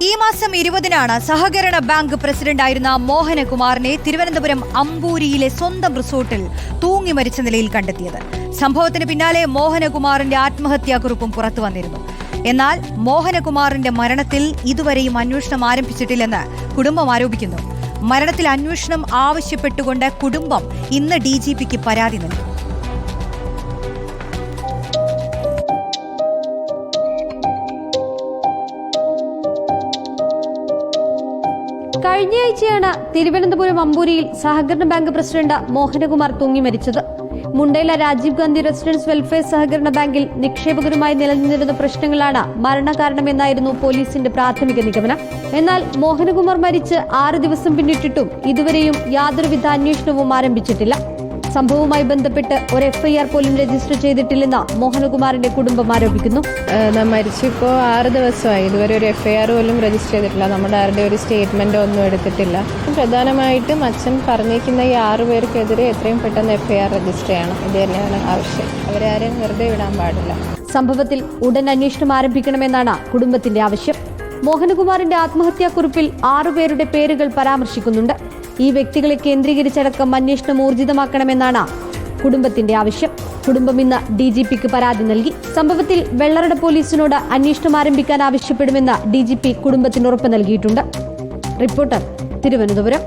ഈ മാസം 20-നാണ് സഹകരണ ബാങ്ക് പ്രസിഡന്റായിരുന്ന മോഹനകുമാറിനെ തിരുവനന്തപുരം അമ്പൂരിയിലെ സ്വന്തം റിസോർട്ടിൽ തൂങ്ങി മരിച്ച നിലയിൽ കണ്ടെത്തിയത്. സംഭവത്തിന് പിന്നാലെ മോഹനകുമാറിന്റെ ആത്മഹത്യാക്കുറിപ്പും പുറത്തു വന്നിരുന്നു. എന്നാൽ മോഹനകുമാറിന്റെ മരണത്തിൽ ഇതുവരെയും അന്വേഷണം ആരംഭിച്ചിട്ടില്ലെന്ന് കുടുംബം ആരോപിക്കുന്നു. മരണത്തിൽ അന്വേഷണം ആവശ്യപ്പെട്ടുകൊണ്ട് കുടുംബം ഇന്ന് DGPക്ക് പരാതി നൽകി. കഴിഞ്ഞയാഴ്ചയാണ് തിരുവനന്തപുരം അമ്പൂരിയിൽ സഹകരണ ബാങ്ക് പ്രസിഡന്റ് മോഹനകുമാർ തൂങ്ങി മരിച്ചത്. മുണ്ടേല രാജീവ് ഗാന്ധി റെസിഡൻസ് വെൽഫെയർ സഹകരണ ബാങ്കിൽ നിക്ഷേപകരുമായി നിലനിന്നിരുന്ന പ്രശ്നങ്ങളാണ് മരണകാരണമെന്നായിരുന്നു പോലീസിന്റെ പ്രാഥമിക നിഗമനം. എന്നാൽ മോഹനകുമാർ മരിച്ച് 6 ദിവസം പിന്നിട്ടിട്ടും ഇതുവരെയും യാതൊരുവിധ അന്വേഷണവും ആരംഭിച്ചിട്ടില്ല. സംഭവവുമായി ബന്ധപ്പെട്ട് ഒരു FIR പോലും രജിസ്റ്റർ ചെയ്തിട്ടില്ലെന്ന് മോഹനകുമാറിന്റെ കുടുംബം ആരോപിക്കുന്നു. മരിച്ചിപ്പോൾ 6 ദിവസമായി, ഇതുവരെ ഒരു FIR പോലും രജിസ്റ്റർ ചെയ്തിട്ടില്ല. നമ്മുടെ ആരുടെ ഒരു സ്റ്റേറ്റ്മെന്റ് ഒന്നും എടുത്തിട്ടില്ല. പ്രധാനമായിട്ടും അച്ഛൻ പറഞ്ഞിരിക്കുന്ന ഈ 6 പേർക്കെതിരെ എത്രയും പെട്ടെന്ന് FIR രജിസ്റ്റർ ചെയ്യണം. ഇത് തന്നെയാണ് ആവശ്യം. അവരെ ആരെയും വെറുതെ വിടാൻ പാടില്ല. സംഭവത്തിൽ ഉടൻ അന്വേഷണം ആരംഭിക്കണമെന്നാണ് കുടുംബത്തിന്റെ ആവശ്യം. മോഹനകുമാറിന്റെ ആത്മഹത്യാക്കുറിപ്പിൽ 6 പേരുടെ പേരുകൾ പരാമർശിക്കുന്നുണ്ട്. ഈ വ്യക്തികളെ കേന്ദ്രീകരിച്ചടക്കം അന്വേഷണം ഊർജിതമാക്കണമെന്നാണ് കുടുംബത്തിന്റെ ആവശ്യം. കുടുംബം ഇന്ന് DGPക്ക് പരാതി നൽകി. സംഭവത്തിൽ വെള്ളറട പോലീസിനോട് അന്വേഷണം ആരംഭിക്കാൻ ആവശ്യപ്പെടുമെന്ന് DGP കുടുംബത്തിന് ഉറപ്പ് നൽകിയിട്ടുണ്ട്. റിപ്പോർട്ടർ, തിരുവനന്തപുരം.